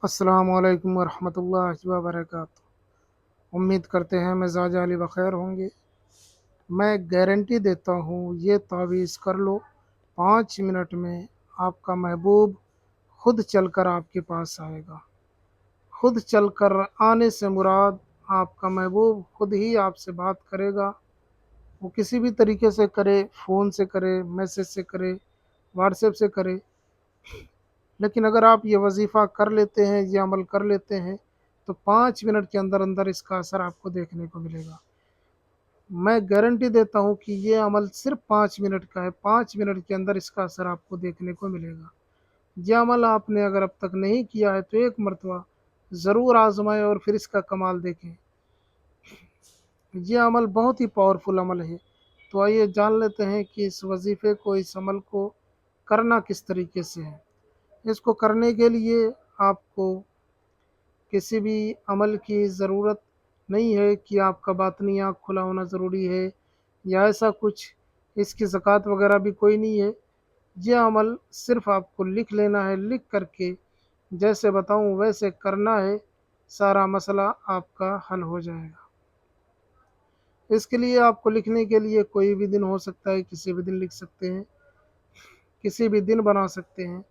अस्सलाम वालेकुम वरहमतुल्लाहि वबरकातुहू। उम्मीद करते हैं मिजाज अली बख़ैर होंगे। मैं गारंटी देता हूँ, ये तावीज़ कर लो, 5 मिनट में आपका महबूब खुद चलकर आपके पास आएगा। खुद चलकर आने से मुराद आपका महबूब खुद ही आपसे बात करेगा। वो किसी भी तरीके से करे, फ़ोन से करे, मैसेज से करे, व्हाट्सएप से करे। लेकिन अगर आप ये वजीफ़ा कर लेते हैं, ये अमल कर लेते हैं, तो 5 मिनट के अंदर अंदर इसका असर आपको देखने को मिलेगा। मैं गारंटी देता हूँ कि ये अमल सिर्फ 5 मिनट का है। 5 मिनट के अंदर इसका असर आपको देखने को मिलेगा। ये अमल आपने अगर अब तक नहीं किया है तो एक मरतबा ज़रूर आजमाएं और फिर इसका कमाल देखें। ये अमल बहुत ही पावरफुल अमल है। तो आइए जान लेते हैं कि इस वजीफ़े को, इस अमल को करना किस तरीके से है। इसको करने के लिए आपको किसी भी अमल की ज़रूरत नहीं है कि आपका बातनी आँख खुला होना ज़रूरी है या ऐसा कुछ। इसकी ज़कात वगैरह भी कोई नहीं है। ये अमल सिर्फ़ आपको लिख लेना है, लिख करके जैसे बताऊँ वैसे करना है, सारा मसला आपका हल हो जाएगा। इसके लिए आपको लिखने के लिए कोई भी दिन हो सकता है, किसी भी दिन लिख सकते हैं, किसी भी दिन बना सकते हैं।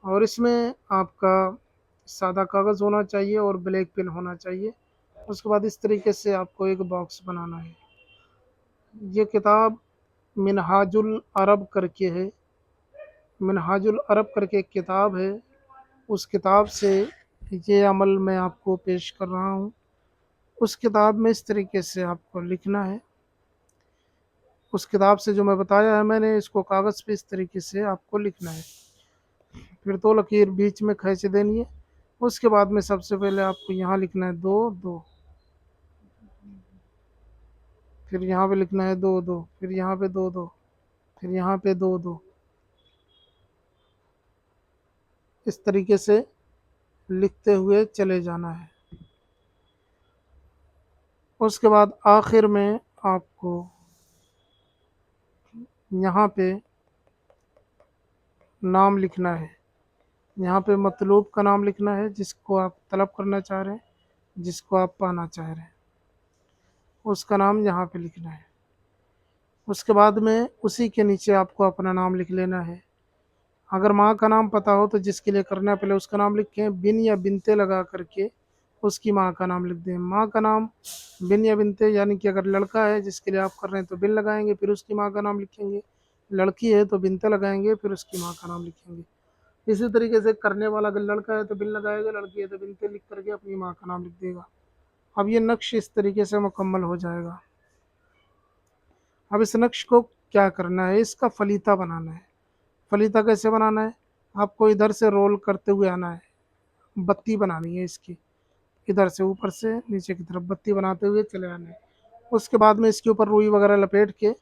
और इसमें आपका सादा कागज़ होना चाहिए और ब्लैक पेन होना चाहिए। उसके बाद इस तरीके से आपको एक बॉक्स बनाना है। ये किताब मिनहाजुल अरब करके है, मिनहाजुल अरब करके एक किताब है। उस किताब से ये अमल मैं आपको पेश कर रहा हूँ। उस किताब में इस तरीके से आपको लिखना है। उस किताब से जो मैं बताया है मैंने, इसको कागज़ पे इस तरीके से आपको लिखना है। फिर 2 लकीर बीच में खींच देनी है। उसके बाद में सबसे पहले आपको यहाँ लिखना है 2 2, फिर यहाँ पे लिखना है 2 2, फिर यहाँ पे 2 2, फिर यहाँ पे 2 2। इस तरीके से लिखते हुए चले जाना है। उसके बाद आखिर में आपको यहाँ पे नाम लिखना है। यहाँ पे मतलूब का नाम लिखना है, जिसको आप तलब करना चाह रहे हैं, जिसको आप पाना चाह रहे हैं, उसका नाम यहाँ पे लिखना है। उसके बाद में उसी के नीचे आपको अपना नाम लिख लेना है। अगर माँ का नाम पता हो तो जिसके लिए करना है पहले उसका नाम लिखें, बिन या बिनते लगा करके उसकी माँ का नाम लिख दें। माँ का नाम बिन या बिनते, यानी कि अगर लड़का है जिसके लिए आप कर रहे हैं तो बिन लगाएंगे, फिर उसकी माँ का नाम लिखेंगे। लड़की है तो बिनते लगाएंगे, फिर उसकी माँ का नाम लिखेंगे। इसी तरीके से करने वाला अगर लड़का है तो बिन लगाएगा, लड़की है तो बिनते लिख करके अपनी माँ का नाम लिख देगा। अब ये नक्श इस तरीके से मुकम्मल हो जाएगा। अब इस नक्श को क्या करना है, इसका फलीता बनाना है। फलीता कैसे बनाना है, आपको इधर से रोल करते हुए आना है, बत्ती बनानी है इसकी, इधर से ऊपर से नीचे की तरफ बत्ती बनाते हुए चले आना है। उसके बाद में इसके ऊपर रुई वगैरह लपेट के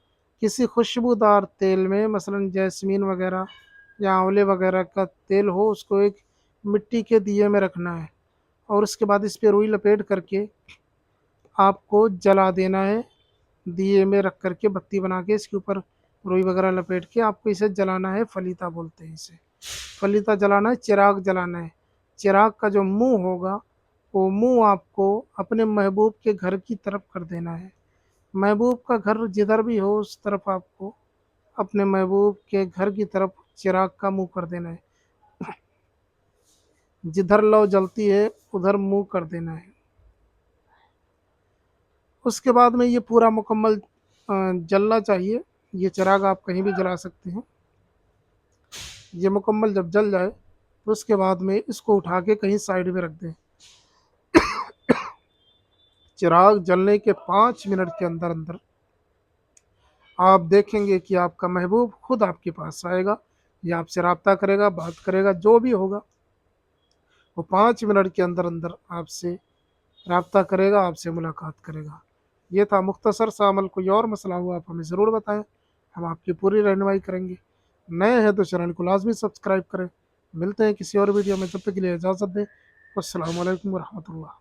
किसी खुशबूदार तेल में, मसलन जैस्मीन वगैरह या आंवले वगैरह का तेल हो, उसको एक मिट्टी के दिए में रखना है। और उसके बाद इस पर रुई लपेट करके आपको जला देना है। दिए में रख करके बत्ती बना के इसके ऊपर रुई वगैरह लपेट के आपको इसे जलाना है। फलीता बोलते हैं इसे। फलीता जलाना है, चिराग जलाना है। चिराग का जो मुंह होगा वो मुंह आपको अपने महबूब के घर की तरफ कर देना है। महबूब का घर जिधर भी हो उस तरफ आपको अपने महबूब के घर की तरफ चिराग का मुंह कर देना है। जिधर लौ जलती है उधर मुंह कर देना है। उसके बाद में ये पूरा मुकम्मल जलना चाहिए। ये चिराग आप कहीं भी जला सकते हैं। ये मुकम्मल जब जल जाए तो उसके बाद में इसको उठा के कहीं साइड में रख दें। चिराग जलने के 5 मिनट के अंदर अंदर आप देखेंगे कि आपका महबूब खुद आपके पास आएगा या आपसे रब्ता करेगा, बात करेगा, जो भी होगा वो 5 मिनट के अंदर अंदर आपसे रब्ता करेगा, आपसे मुलाकात करेगा। ये था मुख्तसर सा अमल। कोई और मसला हुआ आप हमें ज़रूर बताएं, हम आपकी पूरी रहनुमाई करेंगे। नए हैं तो चैनल को लाजमी सब्सक्राइब करें। मिलते हैं किसी और वीडियो में, तब तक के लिए इजाज़त दें। अस्सलामु अलैकुम वरहमतुल्लाह।